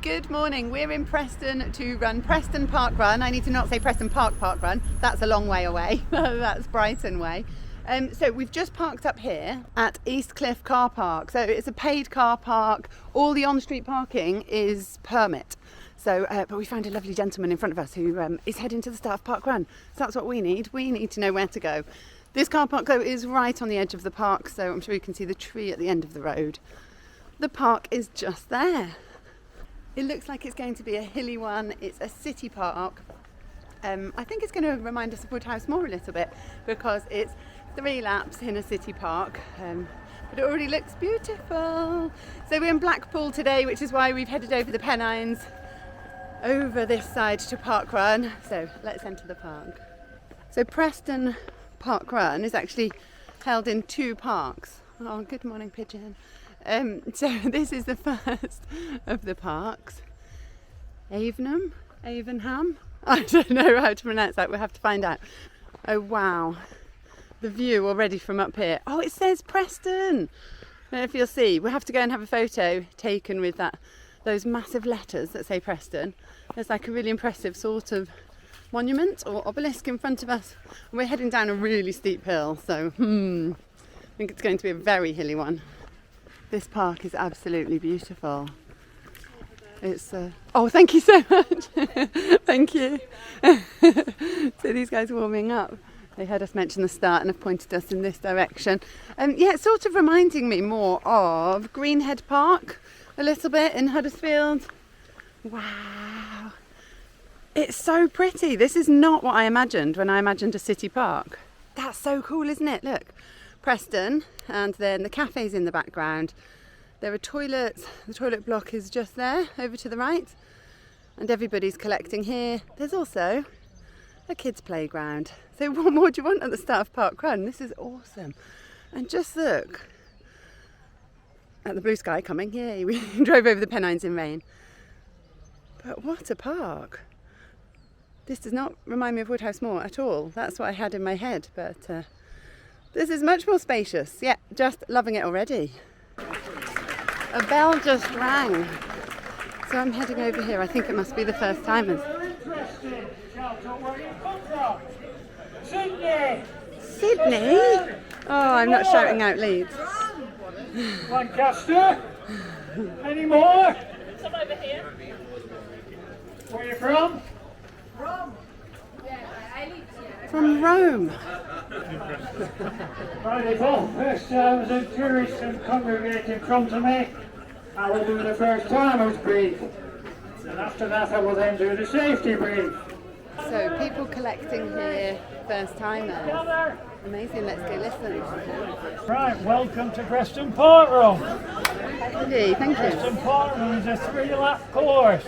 Good morning, we're in Preston to run Preston parkrun. I need to not say Preston parkrun, that's a long way away, that's Brighton way. So we've just parked up here at East Cliff car park. So it's a paid car park, all the on-street parking is permit. So, but we found a lovely gentleman in front of us who is heading to the start of parkrun. So that's what we need to know where to go. This car park though is right on the edge of the park, so I'm sure you can see the tree at the end of the road. The park is just there. It looks like it's going to be a hilly one. It's a city park. I think it's going to remind us of Woodhouse Moor a little bit because it's 3 laps in a city park, but it already looks beautiful. So we're in Blackpool today, which is why we've headed over the Pennines over this side to parkrun. So let's enter the park. So Preston parkrun is actually held in 2 parks. Oh, good morning, pigeon. So this is the first of the parks. Avenham? I don't know how to pronounce that, we'll have to find out. Oh wow, the view already from up here. Oh, it says Preston! I don't know if you'll see, we'll have to go and have a photo taken with those massive letters that say Preston. There's like a really impressive sort of monument or obelisk in front of us. We're heading down a really steep hill, so I think it's going to be a very hilly one. This park is absolutely beautiful. It's oh, thank you so much. Thank you. So these guys are warming up. They heard us mention the start and have pointed us in this direction. Yeah, it's sort of reminding me more of Greenhead Park a little bit in Huddersfield. Wow. It's so pretty. This is not what I imagined when I imagined a city park. That's so cool, isn't it? Look. Preston, and then the cafe's in the background. There are toilets, the toilet block is just there over to the right, and everybody's collecting here. There's also a kids playground. So what more do you want at the start of parkrun? This is awesome. And just look at the blue sky coming. Yay, we drove over the Pennines in rain. But what a park. This does not remind me of Woodhouse Moor at all. That's what I had in my head, but this is much more spacious. Yeah, just loving it already. A bell just rang. So I'm heading over here. I think it must be the first timers. Sydney? Oh, I'm not shouting out leads. Lancaster? Any more? Some over here. Where are you from? From Rome. Right, well, first was a tourist and congregate in front of me. I will do the first timers brief. And after that I will then do the safety brief. So people collecting here, first timers. Amazing, let's go listen. Right, welcome to Preston parkrun. Thank you. Preston parkrun is a 3-lap course.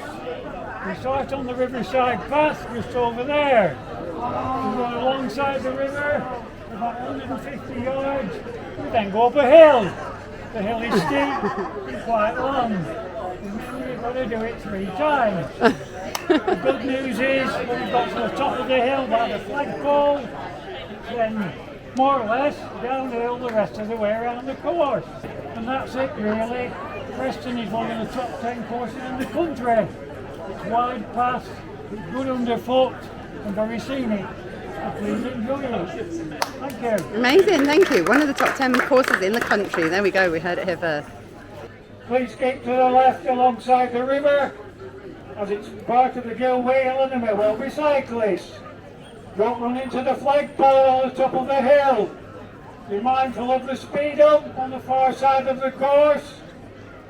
We start on the riverside path just over there. We run alongside the river, about 150 yards. We then go up a hill. The hill is steep and quite long. You've got to do it 3 times. The good news is when we got to the top of the hill by the flagpole, then more or less downhill the rest of the way around the course. And that's it really. Preston is one of the top 10 courses in the country. It's wide paths, it's good underfoot and very scenic. So please enjoy it. Thank you. Amazing, thank you. One of the top 10 courses in the country. There we go, we heard it here first. Please keep to the left alongside the river, as it's part of the Gill Wheel and there will be cyclists. Don't run into the flagpole on the top of the hill. Be mindful of the speed up on the far side of the course.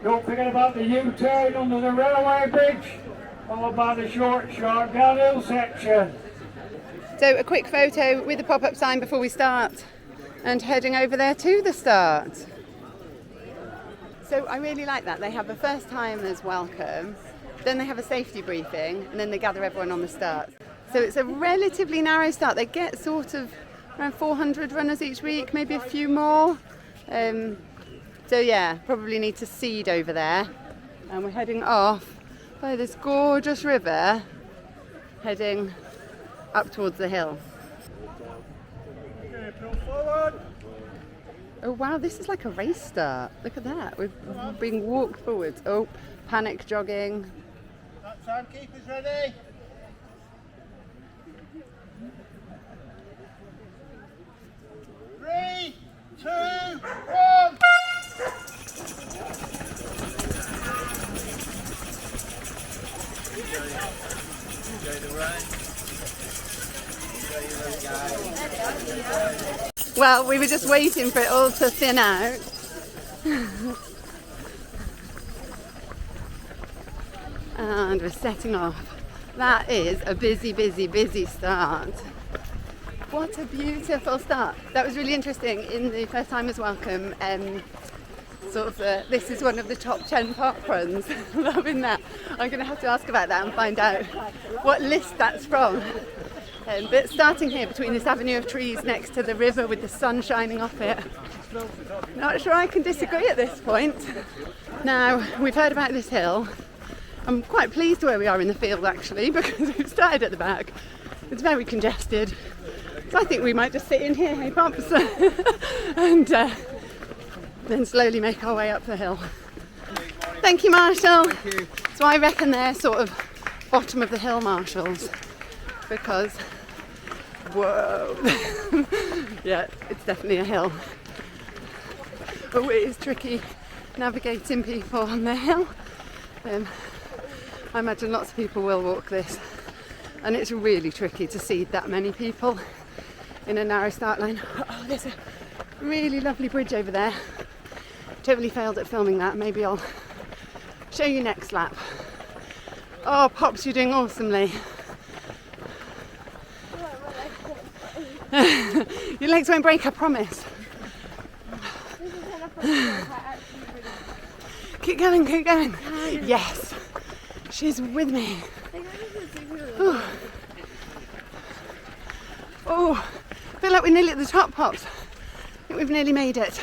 Don't forget about the U-turn under the railway bridge, followed by the short downhill section. So a quick photo with the pop-up sign before we start and heading over there to the start. So I really like that. They have a first timers welcome, then they have a safety briefing, and then they gather everyone on the start. So it's a relatively narrow start. They get sort of around 400 runners each week, maybe a few more. So yeah, probably need to seed over there. And we're heading off by this gorgeous river, heading up towards the hill. Okay, pull forward. Oh wow, this is like a race start. Look at that. We're being walked forwards. Oh, panic jogging. Timekeepers ready? Three, two, one. Well, we were just waiting for it all to thin out. And we're setting off. That is a busy, busy, busy start. What a beautiful start. That was really interesting in the first timers welcome. This is one of the top 10 park runs. Loving that. I'm going to have to ask about that and find out what list that's from. But starting here between this avenue of trees next to the river with the sun shining off it, not sure I can disagree at this point. Now, we've heard about this hill. I'm quite pleased where we are in the field actually, because we've started at the back. It's very congested. So I think we might just sit in here, hey Pops, and then slowly make our way up the hill. Thank you, Marshall. Thank you. So I reckon they're sort of bottom of the hill marshals, because, whoa, yeah, it's definitely a hill. But it is tricky navigating people on the hill. I imagine lots of people will walk this, and it's really tricky to see that many people in a narrow start line. Oh, there's a really lovely bridge over there. Totally failed at filming that. Maybe I'll show you next lap. Oh, Pops, you're doing awesomely. Your legs won't break, I promise. Keep going, keep going. Yes, she's with me. Oh, I feel like we're nearly at the top, Pops. I think we've nearly made it.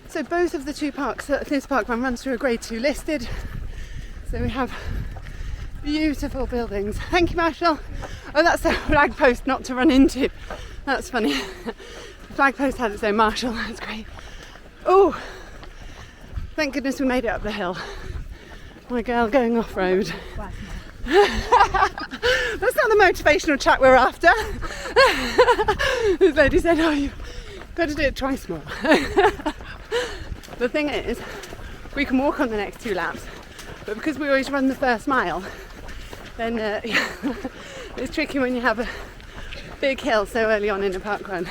So both of the two parks, this park run runs through a grade 2 listed. So we have beautiful buildings. Thank you, Marshall. Oh, that's a flag post not to run into. That's funny. The flag post had its own Marshall. That's great. Oh, thank goodness we made it up the hill. My girl going off-road. That's not the motivational chat we're after. This lady said, oh, you've got to do it twice more. The thing is, we can walk on the next 2 laps, but because we always run the first mile, then it's tricky when you have a big hill so early on in a park run.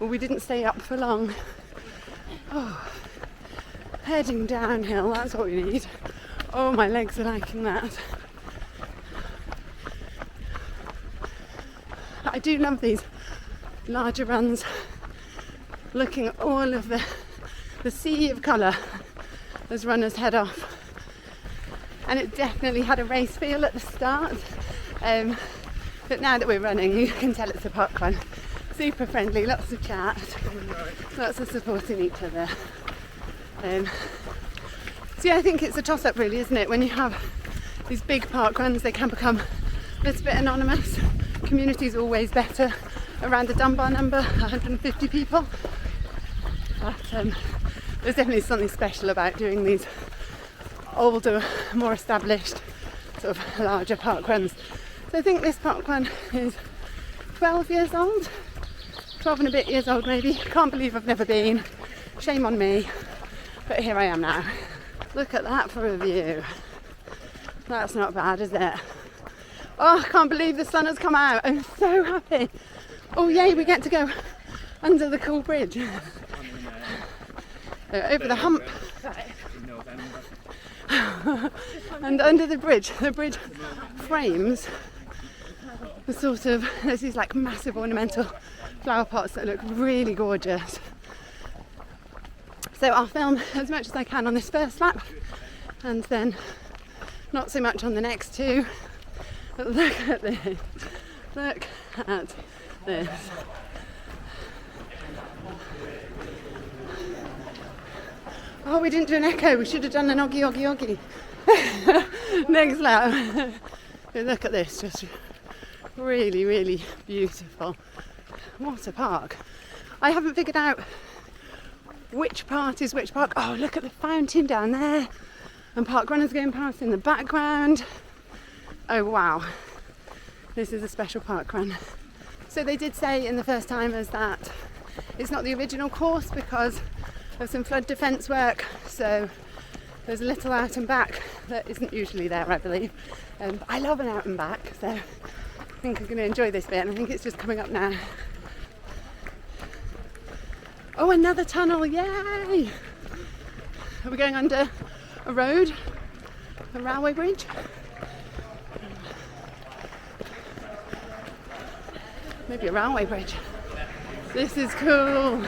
Well, we didn't stay up for long. Oh, heading downhill, that's what we need. Oh, my legs are liking that. I do love these larger runs, looking at all of the sea of colour as runners head off. And it definitely had a race feel at the start, but now that we're running, you can tell it's a park run. Super friendly, lots of chat, lots of supporting each other. So yeah, I think it's a toss-up really, isn't it? When you have these big park runs, they can become a little bit anonymous. Community's always better around the Dunbar number, 150 people. But there's definitely something special about doing these older, more established, sort of larger park runs. So I think this park run is 12 years old, 12 and a bit years old maybe. Can't believe I've never been. Shame on me. But here I am now. Look at that for a view. That's not bad, is it? Oh, I can't believe the sun has come out. I'm so happy. Oh yay, we get to go under the cool bridge. Over the hump. And under the bridge frames the sort of, there's these like massive ornamental flower pots that look really gorgeous. So I'll film as much as I can on this first lap, and then not so much on the next 2. But look at this. Look at this. Oh, we didn't do an echo. We should have done an oggy, oggy, oggy. Next lap. Look at this. Just really, really beautiful. What a park. I haven't figured out which part is which park. Oh, look at the fountain down there. and park runners going past in the background. Oh wow, this is a special park run. So they did say in the first timers that it's not the original course because of some flood defence work, so there's a little out and back that isn't usually there, I believe. But I love an out and back, so I think I'm going to enjoy this bit, and I think it's just coming up now. Oh, another tunnel, yay! Are we going under a road, a railway bridge? Maybe a railway bridge. This is cool.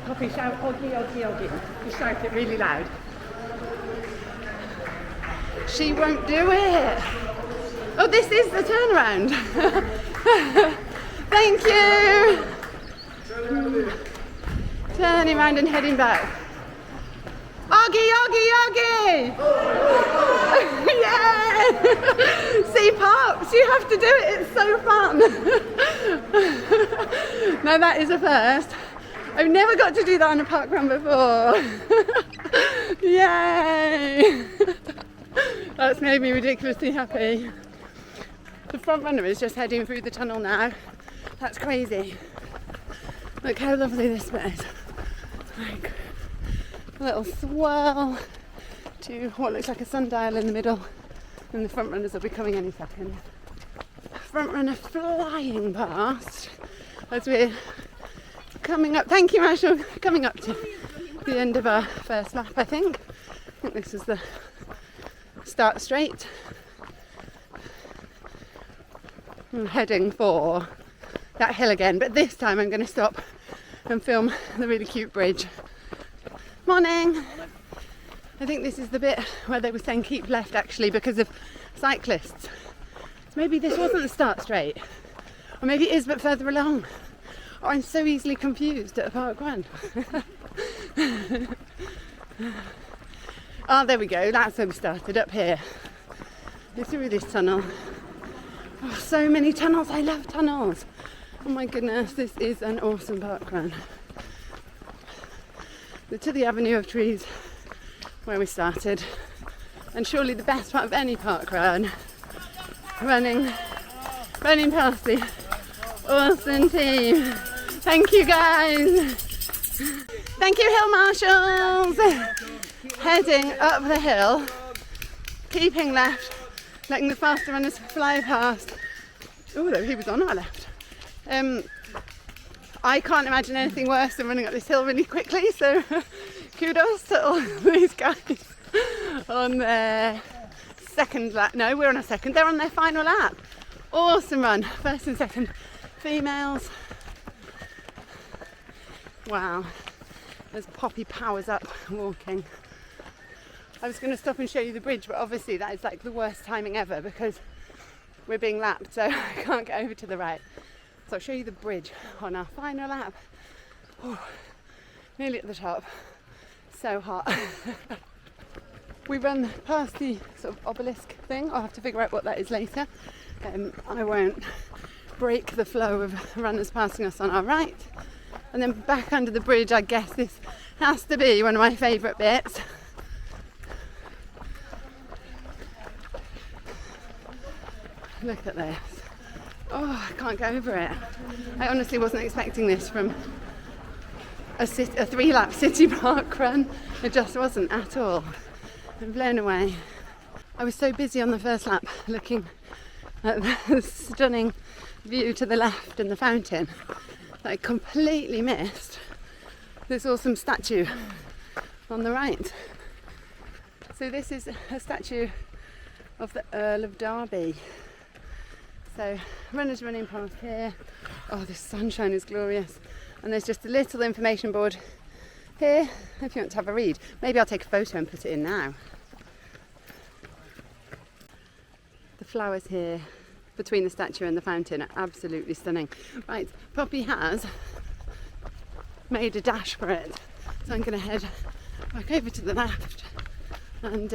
Poppy, shout oggy, oggy, oggy. You shout it really loud. She won't do it. Oh, this is the turnaround. Thank you. Turning around and heading back. Oggy, oggy, oggy! Yeah! See, Pops, you have to do it. It's so fun. Now that is a first. I've never got to do that on a park run before. Yay! That's made me ridiculously happy. The front runner is just heading through the tunnel now. That's crazy. Look how lovely this bit is. Like a little swirl to what looks like a sundial in the middle, and the front runners will be coming any second. Front runner flying past as we're coming up. Thank you, Marshall. Coming up to the end of our first lap, I think. I think this is the start straight. I'm heading for that hill again, but this time I'm going to stop and film the really cute bridge. Morning. I think this is the bit where they were saying keep left actually because of cyclists. So maybe this wasn't the start straight, or maybe it is but further along. Oh, I'm so easily confused at a park run. Oh, there we go. That's where we started, up here. Through this tunnel. Oh, so many tunnels. I love tunnels. Oh my goodness, this is an awesome park run. To the avenue of trees where we started. And surely the best part of any park run, running past the awesome team. Thank you guys. Thank you, hill marshals. Heading up the hill, keeping left, letting the faster runners fly past. Oh, he was on our left. I can't imagine anything worse than running up this hill really quickly, so kudos to all these guys on their second lap. No, we're on a second. They're on their final lap. Awesome run. First and second females. Wow. As Poppy powers up walking. I was going to stop and show you the bridge, but obviously that is like the worst timing ever because we're being lapped, so I can't get over to the right. So I'll show you the bridge on our final lap. Oh, nearly at the top. So hot. We run past the sort of obelisk thing. I'll have to figure out what that is later. I won't break the flow of runners passing us on our right. And then back under the bridge, I guess this has to be one of my favourite bits. Look at this. Oh, I can't get over it. I honestly wasn't expecting this from a 3-lap city park run. It just wasn't at all. I'm blown away. I was so busy on the first lap looking at the stunning view to the left and the fountain that I completely missed this awesome statue on the right. So this is a statue of the Earl of Derby. So runners running past here. Oh, the sunshine is glorious. And there's just a little information board here if you want to have a read. Maybe I'll take a photo and put it in now. The flowers here between the statue and the fountain are absolutely stunning. Right, Poppy has made a dash for it. So I'm going to head back over to the left and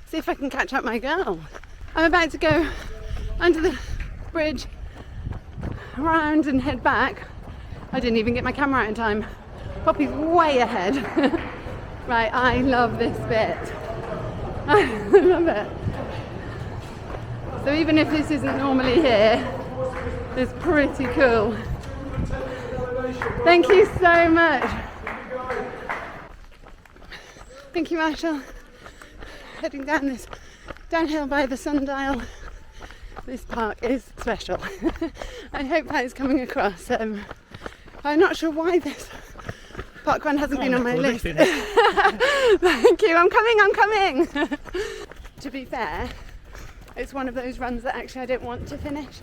see if I can catch up my girl. I'm about to go under the bridge, around and head back. I didn't even get my camera out in time. Poppy's way ahead. Right, I love this bit. I love it. So even if this isn't normally here, it's pretty cool. Thank you so much. Thank you, Marshall. Heading down this downhill by the sundial. This park is special. I hope that is coming across. I'm not sure why this park run hasn't been on my list. Thank you, I'm coming. To be fair, it's one of those runs that actually I don't want to finish.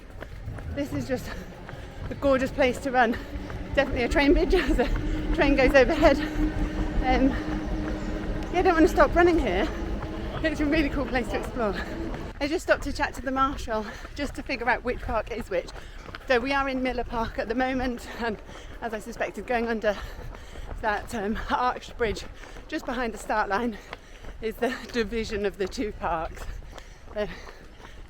This is just a gorgeous place to run. Definitely a train bridge as the train goes overhead. Yeah, I don't want to stop running here. It's a really cool place to explore. I just stopped to chat to the marshal just to figure out which park is which. So we are in Miller Park at the moment, and as I suspected, going under that arched bridge just behind the start line is the division of the two parks.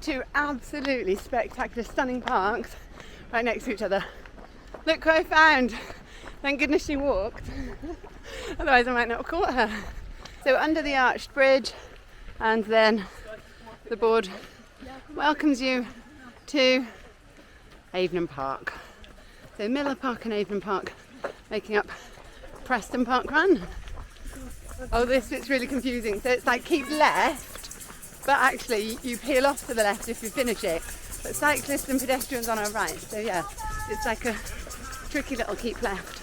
Two absolutely spectacular, stunning parks right next to each other. Look who I found! Thank goodness she walked, otherwise I might not have caught her. So under the arched bridge, and then the board welcomes you to Avenham Park. So Miller Park and Avenham Park making up Preston parkrun. Oh, this bit's really confusing. So it's like keep left, but actually you peel off to the left if you finish it. But cyclists and pedestrians on our right. So yeah, it's like a tricky little keep left.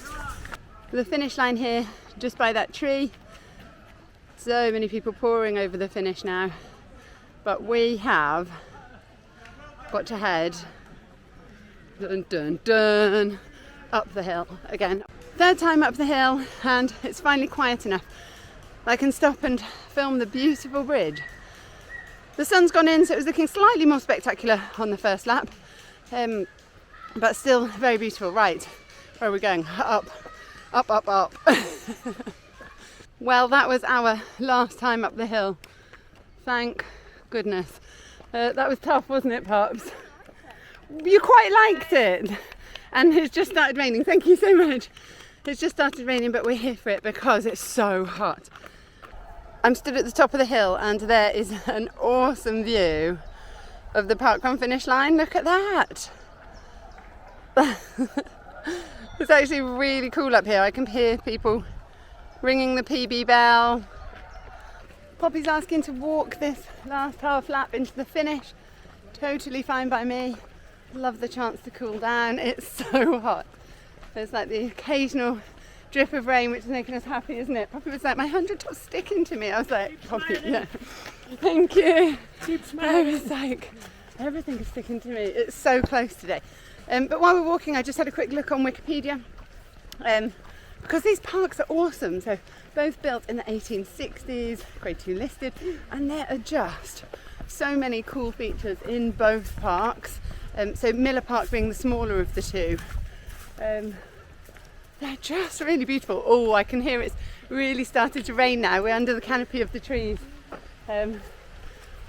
The finish line here, just by that tree. So many people pouring over the finish now. But we have got to head dun, dun, dun, up the hill again. Third time up the hill, and it's finally quiet enough I can stop and film the beautiful bridge. The sun's gone in, so it was looking slightly more spectacular on the first lap, but still very beautiful. Right, where are we going? Up, up, up, up. Well, that was our last time up the hill. Thank goodness. That was tough, wasn't it, Pops? You quite liked it. And it's just started raining. Thank you so much. It's just started raining, but we're here for it because it's so hot. I'm stood at the top of the hill, and there is an awesome view of the parkrun finish line. Look at that. It's actually really cool up here. I can hear people ringing the PB bell. Poppy's asking to walk this last half lap into the finish. Totally fine by me. Love the chance to cool down. It's so hot. There's like the occasional drip of rain, which is making us happy, isn't it? Poppy was like, my 100 top's sticking to me. I was like, Poppy, yeah. Thank you. Keep smiling. I was like, everything is sticking to me. It's so close today. But while we're walking, I just had a quick look on Wikipedia. Because these parks are awesome. So both built in the 1860s, grade 2 listed, and there are just so many cool features in both parks. So Miller Park being the smaller of the two. They're just really beautiful. Oh, I can hear it's really started to rain now. We're under the canopy of the trees.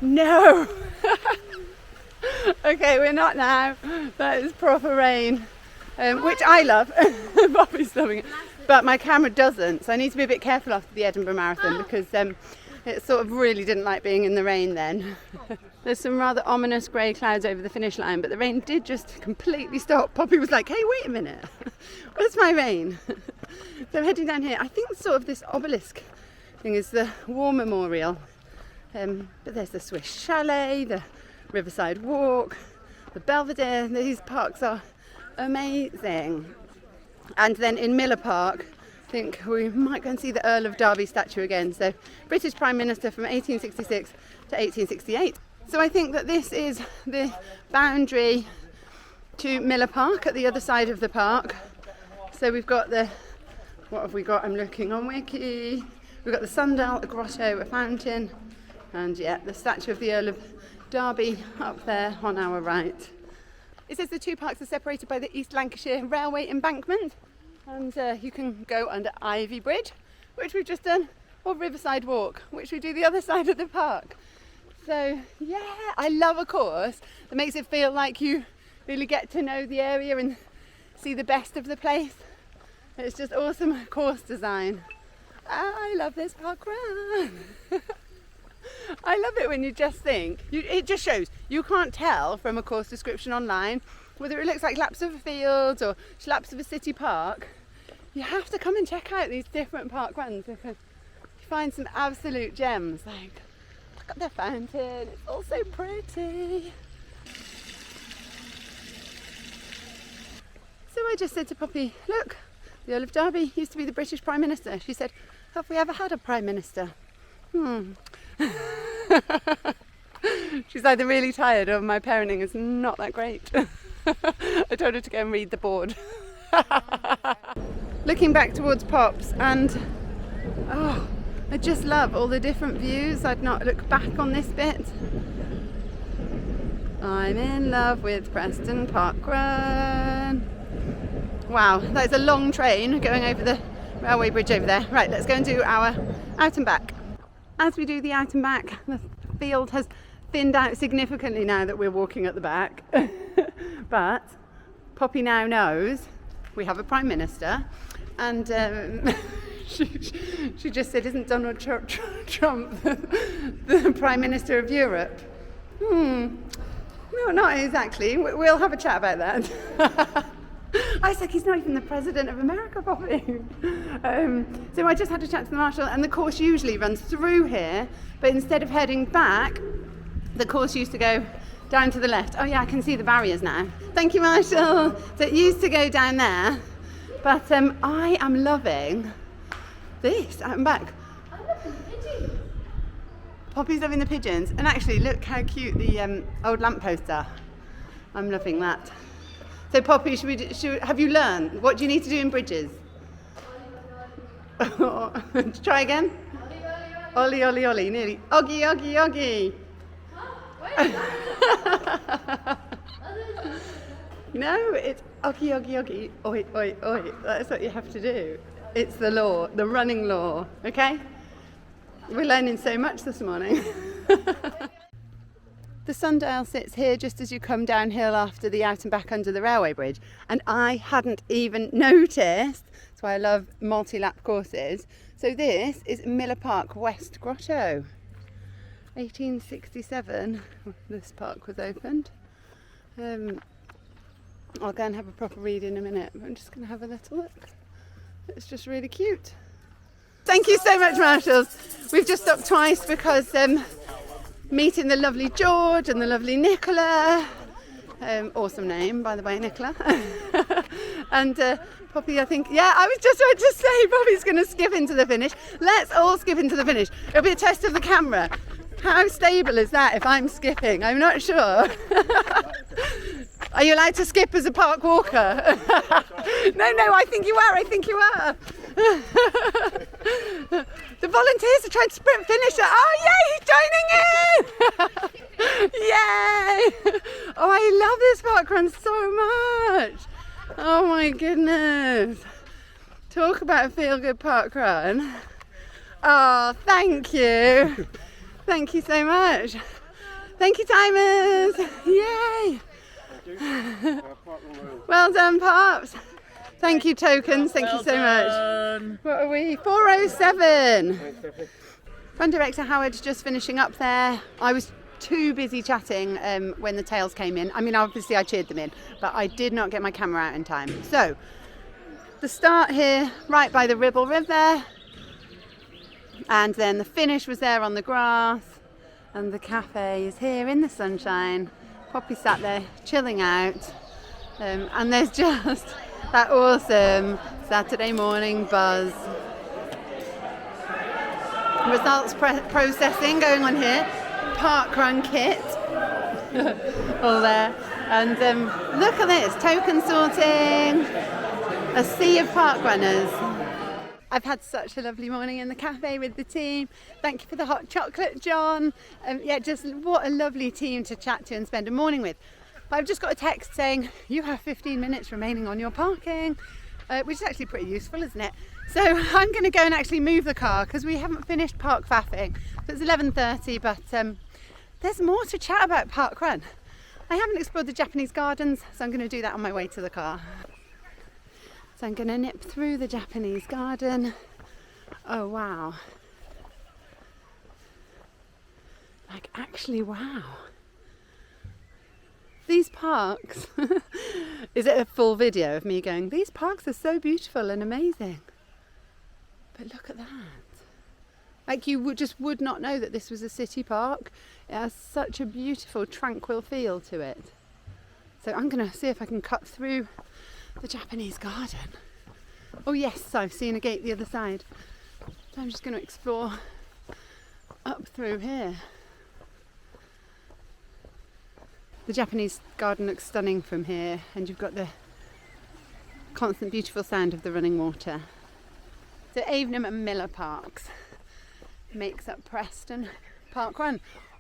No! Okay, we're not now. That is proper rain, which I love. Bobby's loving it. But my camera doesn't, so I need to be a bit careful after the Edinburgh Marathon because it sort of really didn't like being in the rain then. There's some rather ominous grey clouds over the finish line, but the rain did just completely stop. Poppy was like, hey, wait a minute, where's my rain? So I'm heading down here. I think sort of this obelisk thing is the War Memorial. But there's the Swiss Chalet, the Riverside Walk, the Belvedere. These parks are amazing. And then in Miller Park, I think we might go and see the Earl of Derby statue again. So British Prime Minister from 1866 to 1868. So I think that this is the boundary to Miller Park at the other side of the park. So we've got the, what have we got? I'm looking on Wiki. We've got the sundial, a grotto, a fountain, and yeah, the statue of the Earl of Derby up there on our right. It says the two parks are separated by the East Lancashire Railway embankment, and you can go under Ivy Bridge, which we've just done, or Riverside Walk, which we do the other side of the park. So yeah, I love a course that makes it feel like you really get to know the area and see the best of the place. It's just awesome course design. I love this parkrun. I love it when you just think, it just shows, you can't tell from a course description online whether it looks like laps of a field or laps of a city park. You have to come and check out these different parkruns because you find some absolute gems. Like, look at the fountain, it's all so pretty. So I just said to Poppy, look, the Earl of Derby used to be the British Prime Minister. She said, have we ever had a Prime Minister? She's either really tired or my parenting is not that great. I told her to go and read the board. Looking back towards Pops and I just love all the different views. I'd not look back on this bit. I'm in love with Preston parkrun. Wow, that is a long train going over the railway bridge over there. Right, let's go and do our out and back. As we do the out and back, the field has thinned out significantly now that we're walking at the back. But Poppy now knows we have a Prime Minister, and she just said, isn't Donald Trump the Prime Minister of Europe? No, not exactly. We'll have a chat about that. I said, he's not even the President of America, Poppy. So I just had to chat to the marshal, and the course usually runs through here, but instead of heading back, the course used to go down to the left. Oh yeah, I can see the barriers now. Thank you, Marshall. So it used to go down there, but I am loving this out and back. I'm loving the pigeons. Poppy's loving the pigeons, and actually look how cute the old lampposts are. I'm loving that. So Poppy, have you learned? What do you need to do in bridges? Try again. Ollie, ollie, ollie, nearly. Oggy, oggy, oggy. No, it's oggy, oggy, oggy. Oi, oi, oi. That's what you have to do. It's the law, the running law. Okay? We're learning so much this morning. The sundial sits here just as you come downhill after the out and back under the railway bridge, and I hadn't even noticed. That's why I love multi-lap courses. So this is Miller Park West Grotto. 1867 this park was opened. I'll go and have a proper read in a minute, but I'm just going to have a little look. It's just really cute. Thank you so much, marshals. We've just stopped twice because meeting the lovely George and the lovely Nicola. Awesome name, by the way, Nicola. And Poppy, I think, yeah, I was just about to say Poppy's going to skip into the finish. Let's all skip into the finish. It'll be a test of the camera. How stable is that if I'm skipping? I'm not sure. Are you allowed to skip as a park walker? No, I think you are. The volunteers are trying to sprint finish. Oh, yay, he's joining in! Yay! Oh, I love this parkrun so much. Oh my goodness. Talk about a feel-good parkrun. Oh, thank you. Thank you so much. Thank you, timers. Yay! Well done, Pops. Thank you, tokens. Thank you so much. What are we? 4:07. Fun director Howard's just finishing up there. I was too busy chatting when the tails came in. I mean, obviously I cheered them in, but I did not get my camera out in time. So, the start here, right by the Ribble River, and then the finish was there on the grass, and the cafe is here in the sunshine. Poppy sat there chilling out, and there's just that awesome Saturday morning buzz. Results processing going on here. Parkrun kit all there, and look at this, token sorting, a sea of parkrunners. I've had such a lovely morning in the cafe with the team. Thank you for the hot chocolate, John. Yeah, just what a lovely team to chat to and spend a morning with. But I've just got a text saying you have 15 minutes remaining on your parking, which is actually pretty useful, isn't it? So I'm going to go and actually move the car because we haven't finished park faffing. So it's 11:30, but there's more to chat about parkrun. I haven't explored the Japanese gardens, so I'm going to do that on my way to the car. So I'm going to nip through the Japanese garden. Oh wow. Like actually wow. These parks, is it a full video of me going, these parks are so beautiful and amazing. But look at that. Like you would not know that this was a city park. It has such a beautiful, tranquil feel to it. So I'm gonna see if I can cut through the Japanese garden. Oh yes, I've seen a gate the other side. So I'm just gonna explore up through here. The Japanese garden looks stunning from here, and you've got the constant beautiful sound of the running water. So Avenham and Miller Parks makes up Preston parkrun.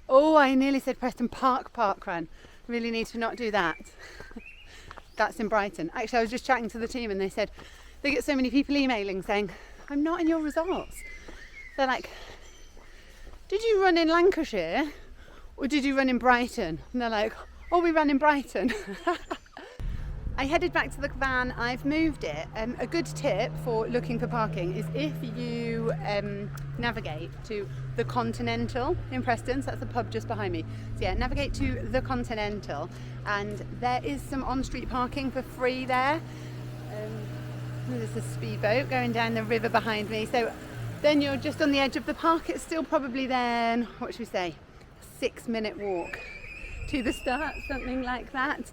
Oh, I nearly said Preston parkrun. Really need to not do that. That's in Brighton. Actually, I was just chatting to the team and they said they get so many people emailing saying, I'm not in your results. They're like, did you run in Lancashire or did you run in Brighton? And they're like, oh, we ran in Brighton. I headed back to the van. I've moved it. A good tip for looking for parking is if you navigate to the Continental in Preston, so that's the pub just behind me. So yeah, navigate to the Continental, and there is some on-street parking for free there. There's a speedboat going down the river behind me. So then you're just on the edge of the park. It's still probably then, what should we say, a 6-minute walk to the start, something like that.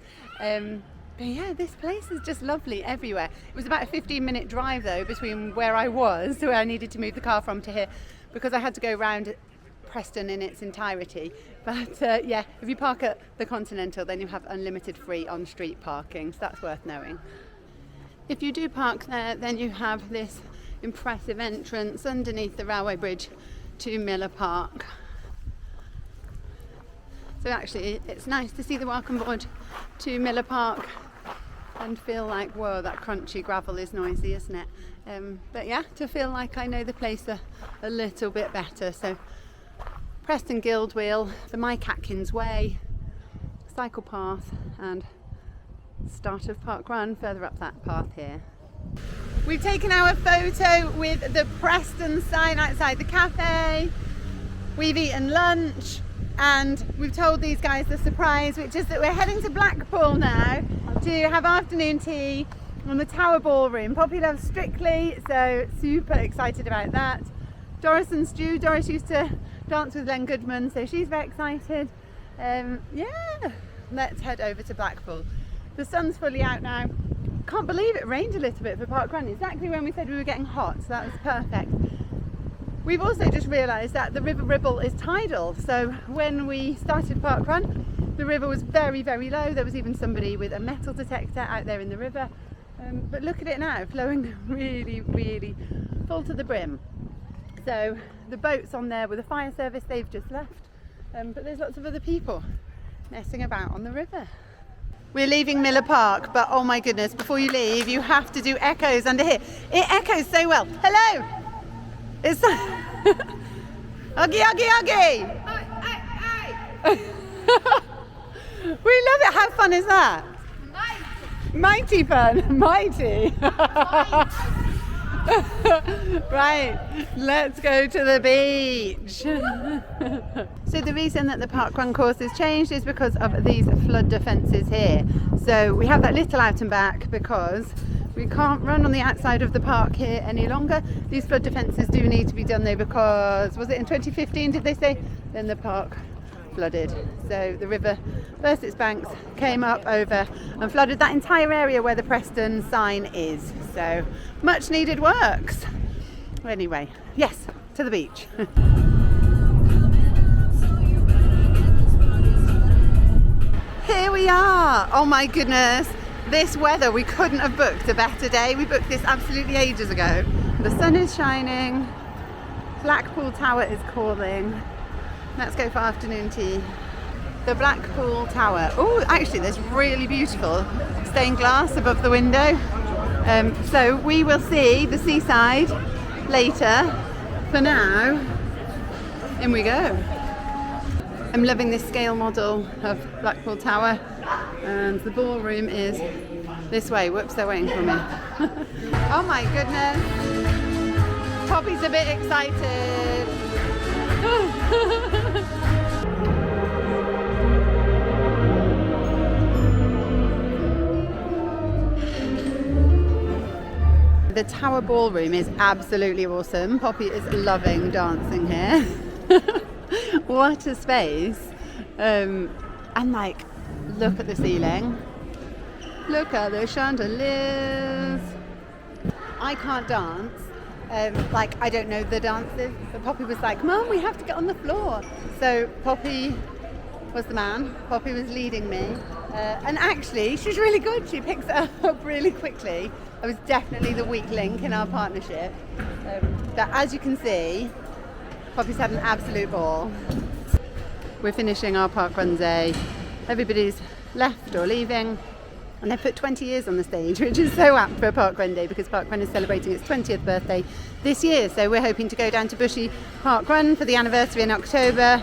But yeah, this place is just lovely everywhere. It was about a 15-minute drive though between where I was, where I needed to move the car from, to here, because I had to go around Preston in its entirety. But yeah, if you park at the Continental, then you have unlimited free on-street parking, so that's worth knowing. If you do park there, then you have this impressive entrance underneath the railway bridge to Miller Park. So actually it's nice to see the welcome board to Miller Park and feel like, whoa, that crunchy gravel is noisy, isn't it? But yeah, to feel like I know the place a little bit better. So Preston Guild Wheel, the Mike Atkins Way, cycle path, and start of parkrun further up that path here. We've taken our photo with the Preston sign outside the cafe. We've eaten lunch. And we've told these guys the surprise, which is that we're heading to Blackpool now to have afternoon tea on the Tower Ballroom. Poppy loves Strictly, so super excited about that. Doris and Stu, Doris used to dance with Len Goodman, so she's very excited. Yeah, let's head over to Blackpool. The sun's fully out now. Can't believe it rained a little bit for parkrun, exactly when we said we were getting hot, so that was perfect. We've also just realised that the River Ribble is tidal, so when we started parkrun, the river was very, very low. There was even somebody with a metal detector out there in the river. But look at it now, flowing really, really full to the brim. So the boats on there with the fire service, they've just left. But there's lots of other people messing about on the river. We're leaving Miller Park, but oh my goodness, before you leave, you have to do echoes under here. It echoes so well. Hello! It's Uggy, uggy, uggy! We love it. How fun is that? Mighty fun. Mighty. Right, let's go to the beach. So the reason that the parkrun course has changed is because of these flood defences here. So we have that little out and back because we can't run on the outside of the park here any longer. These flood defences do need to be done though, because was it in 2015 did they say? Then the park flooded. So the river burst its banks, came up over and flooded that entire area where the Preston sign is. So much needed works. Anyway, yes, to the beach. Here we are. Oh my goodness. This weather, we couldn't have booked a better day. We booked this absolutely ages ago. The sun is shining. Blackpool Tower is calling. Let's go for afternoon tea. The Blackpool Tower. Oh, actually there's really beautiful stained glass above the window. So we will see the seaside later. For now, in we go. I'm loving this scale model of Blackpool Tower, and the ballroom is this way. Whoops, they're waiting for me. Oh my goodness. Poppy's a bit excited. The Tower Ballroom is absolutely awesome. Poppy is loving dancing here. What a space. And like, look at the ceiling. Look at the chandeliers. I can't dance. Like, I don't know the dances. But Poppy was like, Mum, we have to get on the floor. So Poppy was the man. Poppy was leading me. And actually, she's really good. She picks it up really quickly. I was definitely the weak link in our partnership. But as you can see, Poppy's had an absolute ball. We're finishing our parkrun day. Everybody's left or leaving. And they put 20 years on the stage, which is so apt for Parkrun Day because Parkrun is celebrating its 20th birthday this year. So we're hoping to go down to Bushy Parkrun for the anniversary in October.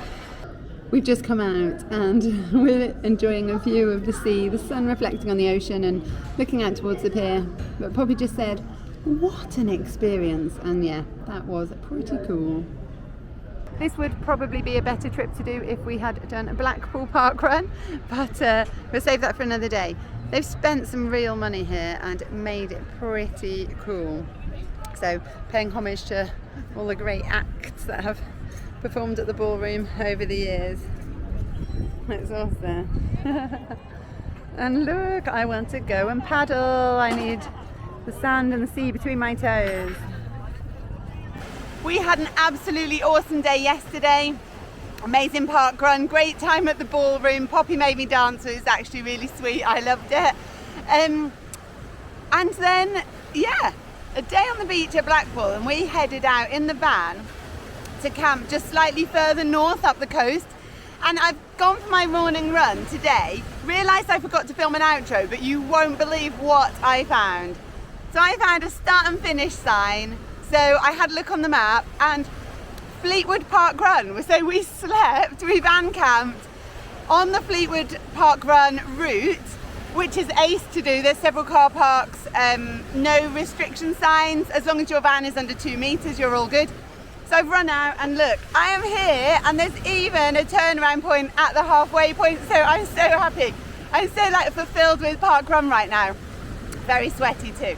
We've just come out and we're enjoying a view of the sea, the sun reflecting on the ocean and looking out towards the pier. But Poppy just said, what an experience. And yeah, that was pretty cool. This would probably be a better trip to do if we had done a Blackpool parkrun, but we'll save that for another day. They've spent some real money here and made it pretty cool. So paying homage to all the great acts that have performed at the ballroom over the years. It's awesome. And look, I want to go and paddle. I need the sand and the sea between my toes. We had an absolutely awesome day yesterday. Amazing parkrun, great time at the ballroom. Poppy made me dance, it was actually really sweet. I loved it. And then, yeah, a day on the beach at Blackpool, and we headed out in the van to camp just slightly further north up the coast. And I've gone for my morning run today, realised I forgot to film an outro, but you won't believe what I found. So I found a start and finish sign. So I had a look on the map and Fleetwood parkrun. So we slept, we van camped on the Fleetwood parkrun route, which is ace to do. There's several car parks, no restriction signs. As long as your van is under 2 meters, you're all good. So I've run out and look, I am here and there's even a turnaround point at the halfway point. So I'm so happy. I'm so like fulfilled with parkrun right now. Very sweaty too.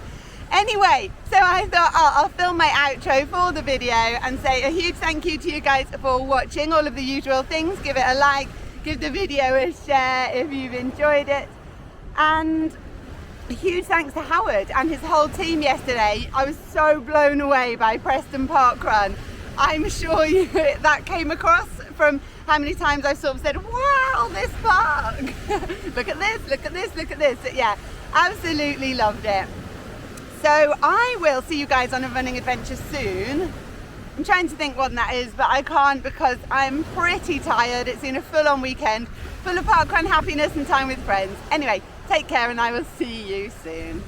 Anyway, so I thought I'll film my outro for the video and say a huge thank you to you guys for watching. All of the usual things, give it a like, give the video a share if you've enjoyed it. And a huge thanks to Howard and his whole team yesterday. I was so blown away by Preston parkrun. I'm sure that came across from how many times I sort of said, wow, this park. Look at this, look at this, look at this. Yeah, absolutely loved it. So I will see you guys on a running adventure soon. I'm trying to think when that is, but I can't because I'm pretty tired. It's been a full-on weekend, full of parkrun happiness and time with friends. Anyway, take care and I will see you soon.